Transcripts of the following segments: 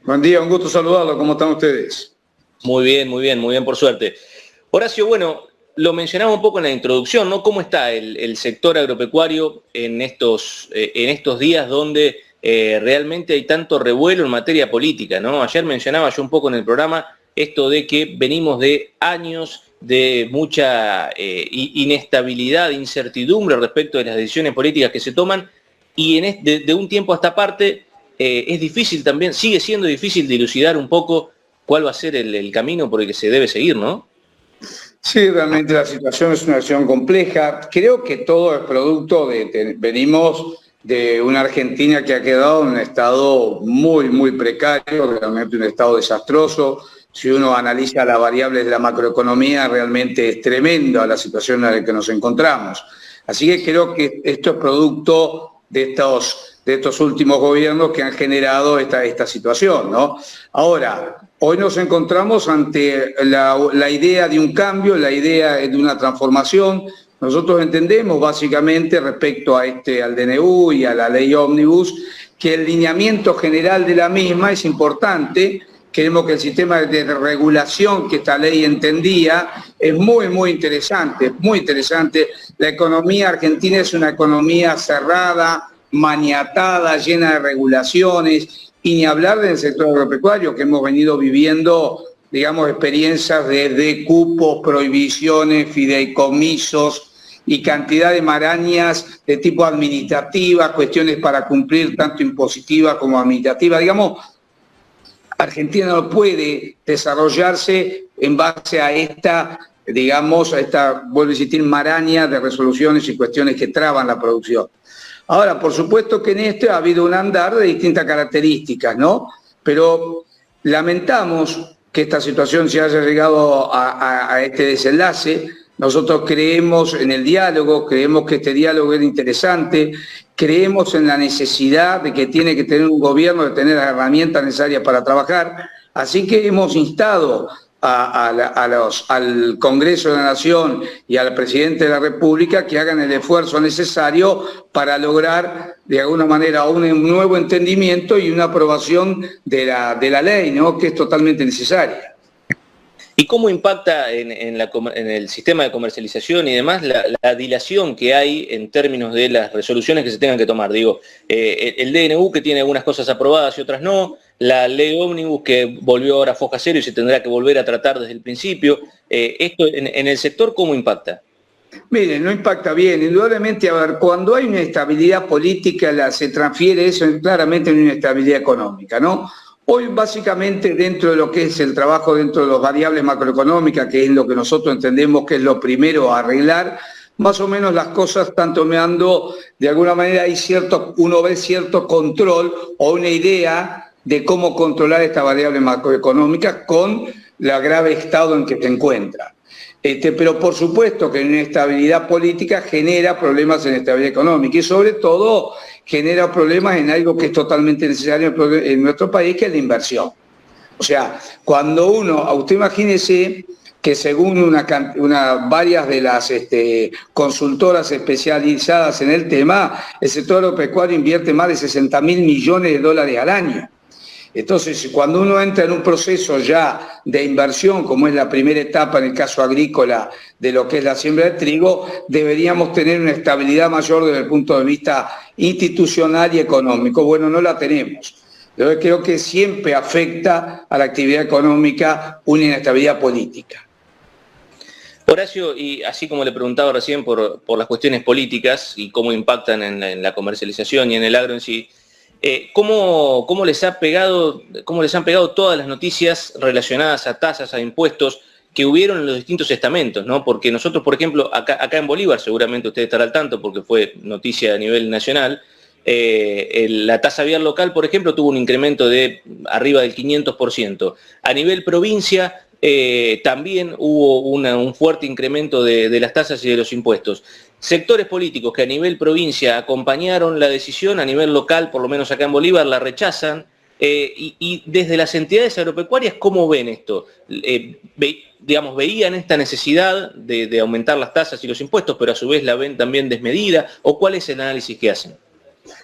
Buen día, un gusto saludarlo. ¿Cómo están ustedes? Muy bien, muy bien, muy bien, por suerte. Horacio, bueno, lo mencionaba un poco en la introducción, ¿no? ¿Cómo está el sector agropecuario en estos días donde realmente hay tanto revuelo en materia política, ¿no? Ayer mencionaba yo un poco en el programa esto de que venimos de años de mucha inestabilidad, incertidumbre respecto de las decisiones políticas que se toman y de un tiempo a esta parte es difícil también, sigue siendo difícil dilucidar un poco cuál va a ser el camino por el que se debe seguir, ¿no? Sí, realmente la situación es una situación compleja. Creo que todo es producto venimos de una Argentina que ha quedado en un estado muy, muy precario, realmente un estado desastroso. Si uno analiza las variables de la macroeconomía, realmente es tremenda la situación en la que nos encontramos. Así que creo que esto es producto de estos últimos gobiernos que han generado esta situación, ¿no? Ahora, hoy nos encontramos ante la idea de un cambio, la idea de una transformación. Nosotros entendemos básicamente respecto al DNU y a la ley ómnibus que el lineamiento general de la misma es importante. Queremos que el sistema de regulación que esta ley entendía es muy, muy interesante, muy interesante. La economía argentina es una economía cerrada, maniatada, llena de regulaciones, y ni hablar del sector agropecuario, que hemos venido viviendo, digamos, experiencias de cupos, prohibiciones, fideicomisos y cantidad de marañas de tipo administrativa, cuestiones para cumplir tanto impositiva como administrativa. Digamos, Argentina no puede desarrollarse en base a vuelvo a insistir, maraña de resoluciones y cuestiones que traban la producción. Ahora, por supuesto que en esto ha habido un andar de distintas características, ¿no? Pero lamentamos que esta situación se haya llegado a este desenlace. Nosotros creemos en el diálogo, creemos que este diálogo era interesante, creemos en la necesidad de que tiene que tener un gobierno, de tener las herramientas necesarias para trabajar. Así que hemos instado al Congreso de la Nación y al presidente de la República que hagan el esfuerzo necesario para lograr de alguna manera un nuevo entendimiento y una aprobación de la ley, ¿no? Que es totalmente necesaria. ¿Y cómo impacta en el sistema de comercialización y demás la dilación que hay en términos de las resoluciones que se tengan que tomar? Digo, el DNU que tiene algunas cosas aprobadas y otras no, la ley ómnibus que volvió ahora a foja cero y se tendrá que volver a tratar desde el principio. ¿Esto en el sector cómo impacta? Miren, no impacta bien. Indudablemente, a ver, cuando hay una estabilidad política, se transfiere eso claramente en una estabilidad económica, ¿no? Hoy, básicamente, dentro de lo que es el trabajo, dentro de las variables macroeconómicas, que es lo que nosotros entendemos que es lo primero a arreglar, más o menos las cosas están tomando, de alguna manera, uno ve cierto control o una idea de cómo controlar esta variable macroeconómica con el grave estado en que se encuentra. Pero por supuesto que una inestabilidad política genera problemas en estabilidad económica y sobre todo genera problemas en algo que es totalmente necesario en nuestro país, que es la inversión. O sea, usted imagínese que según varias de las consultoras especializadas en el tema, el sector agropecuario invierte más de 60.000 millones de dólares al año. Entonces, cuando uno entra en un proceso ya de inversión, como es la primera etapa en el caso agrícola de lo que es la siembra de trigo, deberíamos tener una estabilidad mayor desde el punto de vista institucional y económico. Bueno, no la tenemos. Yo creo que siempre afecta a la actividad económica una inestabilidad política. Horacio, y así como le preguntaba recién por las cuestiones políticas y cómo impactan en la comercialización y en el agro en sí, ¿cómo les han pegado todas las noticias relacionadas a tasas, a impuestos que hubieron en los distintos estamentos, ¿no? Porque nosotros, por ejemplo, acá en Bolívar, seguramente usted estará al tanto porque fue noticia a nivel nacional, la tasa vial local, por ejemplo, tuvo un incremento de arriba del 500%. A nivel provincia, también hubo un fuerte incremento de las tasas y de los impuestos. Sectores políticos que a nivel provincia acompañaron la decisión, a nivel local, por lo menos acá en Bolívar, la rechazan. Y desde las entidades agropecuarias, ¿cómo ven esto? ¿Veían esta necesidad de aumentar las tasas y los impuestos, pero a su vez la ven también desmedida? ¿O cuál es el análisis que hacen?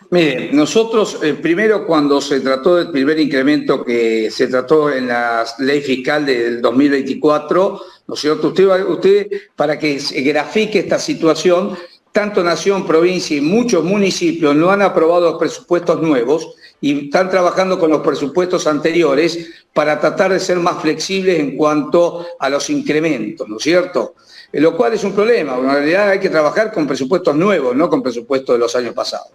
Mire, nosotros primero cuando se trató del primer incremento que se trató en la ley fiscal del 2024, ¿no es cierto? Usted para que se grafique esta situación, tanto Nación, provincia y muchos municipios no han aprobado los presupuestos nuevos y están trabajando con los presupuestos anteriores para tratar de ser más flexibles en cuanto a los incrementos, ¿no es cierto? Lo cual es un problema, en realidad hay que trabajar con presupuestos nuevos, no con presupuestos de los años pasados.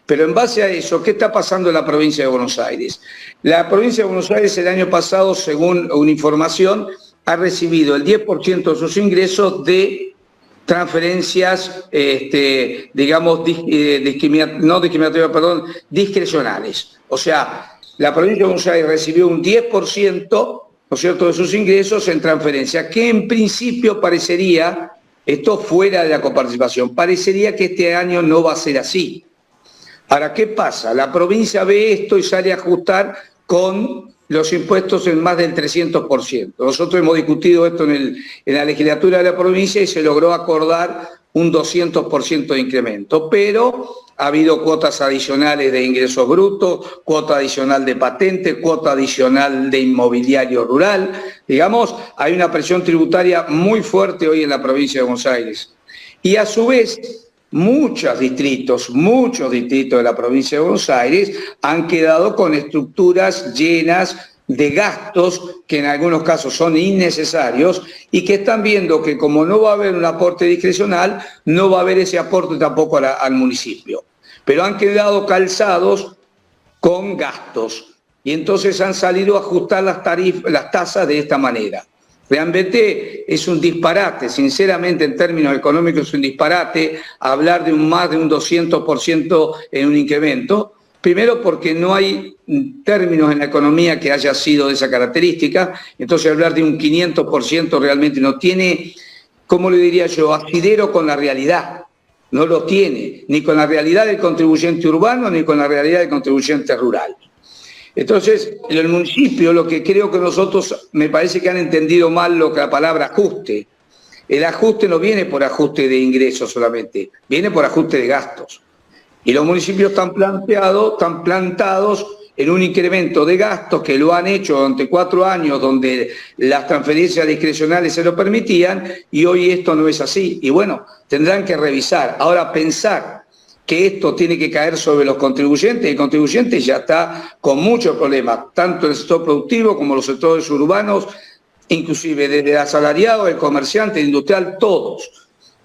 Pero en base a eso, ¿qué está pasando en la provincia de Buenos Aires? La provincia de Buenos Aires el año pasado, según una información, ha recibido el 10% de sus ingresos de transferencias, digamos, discrecionales. O sea, la provincia de Buenos Aires recibió un 10%, ¿no es cierto?, de sus ingresos en transferencias, que en principio parecería, esto fuera de la coparticipación, parecería que este año no va a ser así. Ahora, ¿qué pasa? La provincia ve esto y sale a ajustar con los impuestos en más del 300%. Nosotros hemos discutido esto en la legislatura de la provincia y se logró acordar un 200% de incremento, pero ha habido cuotas adicionales de ingresos brutos, cuota adicional de patente, cuota adicional de inmobiliario rural. Digamos, hay una presión tributaria muy fuerte hoy en la provincia de Buenos Aires. Y a su vez, muchos distritos de la provincia de Buenos Aires han quedado con estructuras llenas de gastos que en algunos casos son innecesarios y que están viendo que como no va a haber un aporte discrecional, no va a haber ese aporte tampoco al municipio. Pero han quedado calzados con gastos y entonces han salido a ajustar las tasas de esta manera. Realmente es un disparate, sinceramente en términos económicos es un disparate hablar de más de un 200% en un incremento. Primero porque no hay términos en la economía que haya sido de esa característica, entonces hablar de un 500% realmente no tiene, ¿cómo le diría yo?, asidero con la realidad. No lo tiene, ni con la realidad del contribuyente urbano, ni con la realidad del contribuyente rural. Entonces, en el municipio, lo que creo que nosotros, me parece que han entendido mal lo que la palabra ajuste. El ajuste no viene por ajuste de ingresos solamente, viene por ajuste de gastos. Y los municipios están plantados en un incremento de gastos que lo han hecho durante 4 años, donde las transferencias discrecionales se lo permitían, y hoy esto no es así. Y bueno, tendrán que revisar. Ahora, pensar que esto tiene que caer sobre los contribuyentes, el contribuyente ya está con muchos problemas, tanto en el sector productivo como en los sectores urbanos, inclusive desde el asalariado, el comerciante, el industrial, todos.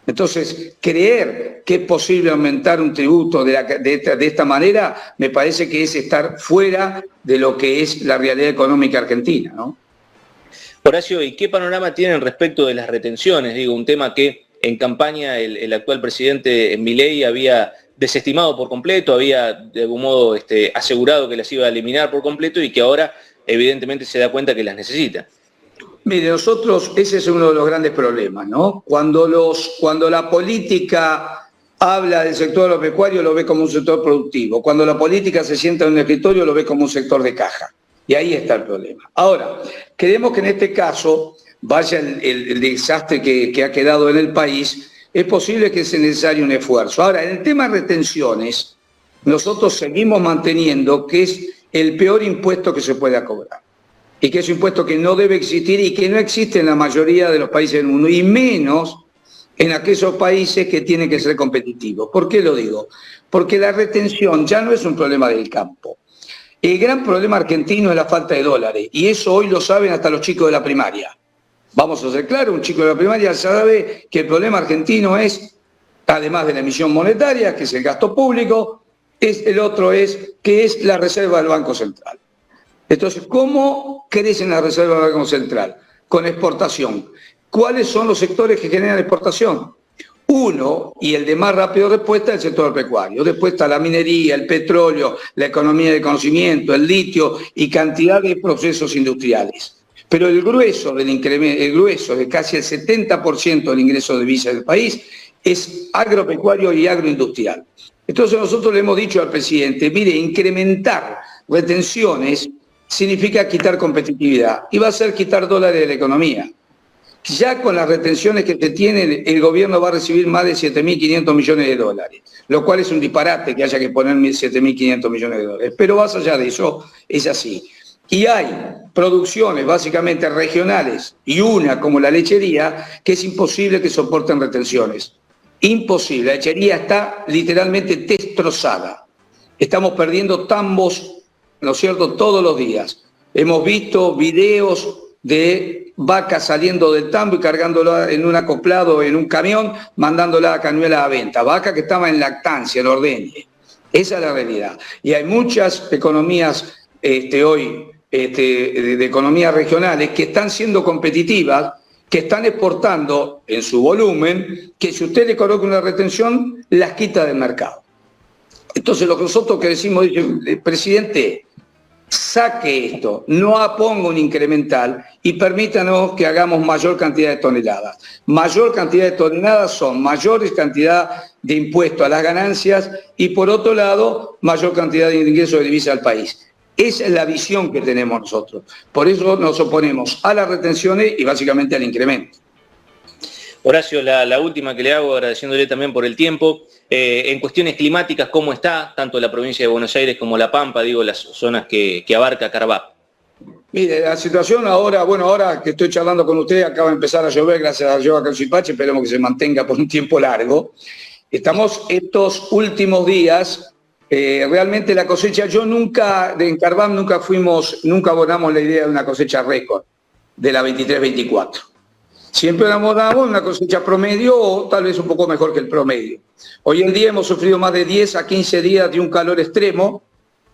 Entonces, creer que es posible aumentar un tributo de esta manera, me parece que es estar fuera de lo que es la realidad económica argentina, ¿no? Horacio, ¿y qué panorama tienen respecto de las retenciones? Digo, un tema que en campaña el actual presidente Milei había desestimado por completo, había de algún modo asegurado que las iba a eliminar por completo y que ahora evidentemente se da cuenta que las necesita. Mire, nosotros, ese es uno de los grandes problemas, ¿no? Cuando la política habla del sector agropecuario, lo ve como un sector productivo. Cuando la política se sienta en un escritorio, lo ve como un sector de caja. Y ahí está el problema. Ahora, creemos que en este caso, vaya el desastre que ha quedado en el país, es posible que sea necesario un esfuerzo. Ahora, en el tema de retenciones, nosotros seguimos manteniendo que es el peor impuesto que se pueda cobrar. Y que es un impuesto que no debe existir y que no existe en la mayoría de los países del mundo, y menos en aquellos países que tienen que ser competitivos. ¿Por qué lo digo? Porque la retención ya no es un problema del campo. El gran problema argentino es la falta de dólares, y eso hoy lo saben hasta los chicos de la primaria. Vamos a ser claros, un chico de la primaria sabe que el problema argentino es, además de la emisión monetaria, que es el gasto público, el otro es que es la reserva del Banco Central. Entonces, ¿cómo crecen las reservas del Banco Central? Con exportación. ¿Cuáles son los sectores que generan exportación? Uno, y el de más rápido respuesta, el sector pecuario. Después está la minería, el petróleo, la economía del conocimiento, el litio y cantidad de procesos industriales. Pero el grueso de casi el 70% del ingreso de divisa del país es agropecuario y agroindustrial. Entonces nosotros le hemos dicho al presidente, mire, incrementar retenciones significa quitar competitividad y va a ser quitar dólares de la economía. Ya con las retenciones que se tienen, el gobierno va a recibir más de 7.500 millones de dólares, lo cual es un disparate que haya que poner 7.500 millones de dólares. Pero más allá de eso, es así. Y hay producciones básicamente regionales y una como la lechería que es imposible que soporten retenciones. Imposible. La lechería está literalmente destrozada. Estamos perdiendo tambos, ¿no es cierto?, todos los días. Hemos visto videos de vacas saliendo del tambo y cargándola en un acoplado, en un camión, mandándola a Cañuelas a venta. Vaca que estaba en lactancia, en ordeñe. Esa es la realidad. Y hay muchas economías hoy, de economías regionales que están siendo competitivas, que están exportando en su volumen, que si usted le coloca una retención, las quita del mercado. Entonces lo que nosotros que decimos, presidente, saque esto, no ponga un incremental y permítanos que hagamos mayor cantidad de toneladas. Mayor cantidad de toneladas son mayores cantidad de impuestos a las ganancias y por otro lado, mayor cantidad de ingresos de divisa al país. Esa es la visión que tenemos nosotros. Por eso nos oponemos a las retenciones y básicamente al incremento. Horacio, la última que le hago, agradeciéndole también por el tiempo. En cuestiones climáticas, ¿cómo está tanto la provincia de Buenos Aires como La Pampa, digo, las zonas que abarca Carvap? Mire, la situación ahora, bueno, ahora que estoy charlando con usted, acaba de empezar a llover, gracias a Dios acá en Suipacha, esperemos que se mantenga por un tiempo largo. Estamos estos últimos días, realmente la cosecha, en Carvap nunca abonamos la idea de una cosecha récord de la 23-24. Siempre abonamos una cosecha promedio o tal vez un poco mejor que el promedio. Hoy en día hemos sufrido más de 10 a 15 días de un calor extremo.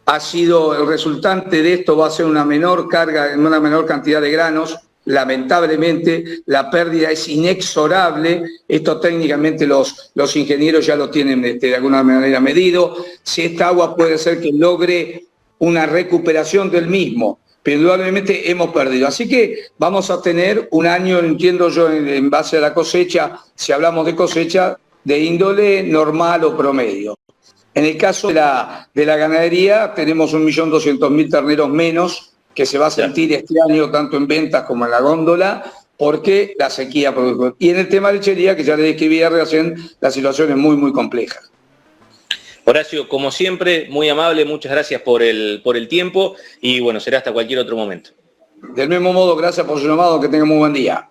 El resultante de esto va a ser una menor carga, una menor cantidad de granos. Lamentablemente, la pérdida es inexorable. Esto técnicamente los ingenieros ya lo tienen de alguna manera medido. Si esta agua puede ser que logre una recuperación del mismo, pero indudablemente hemos perdido. Así que vamos a tener un año, entiendo yo, en base a la cosecha, si hablamos de cosecha, de índole normal o promedio. En el caso de la ganadería, tenemos 1.200.000 terneros menos, que se va a sentir este año tanto en ventas como en la góndola, porque la sequía produjo. Y en el tema de lechería, que ya le describía recién, la situación es muy, muy compleja. Horacio, como siempre, muy amable, muchas gracias por el tiempo y bueno, será hasta cualquier otro momento. Del mismo modo, gracias por su llamado, que tenga muy buen día.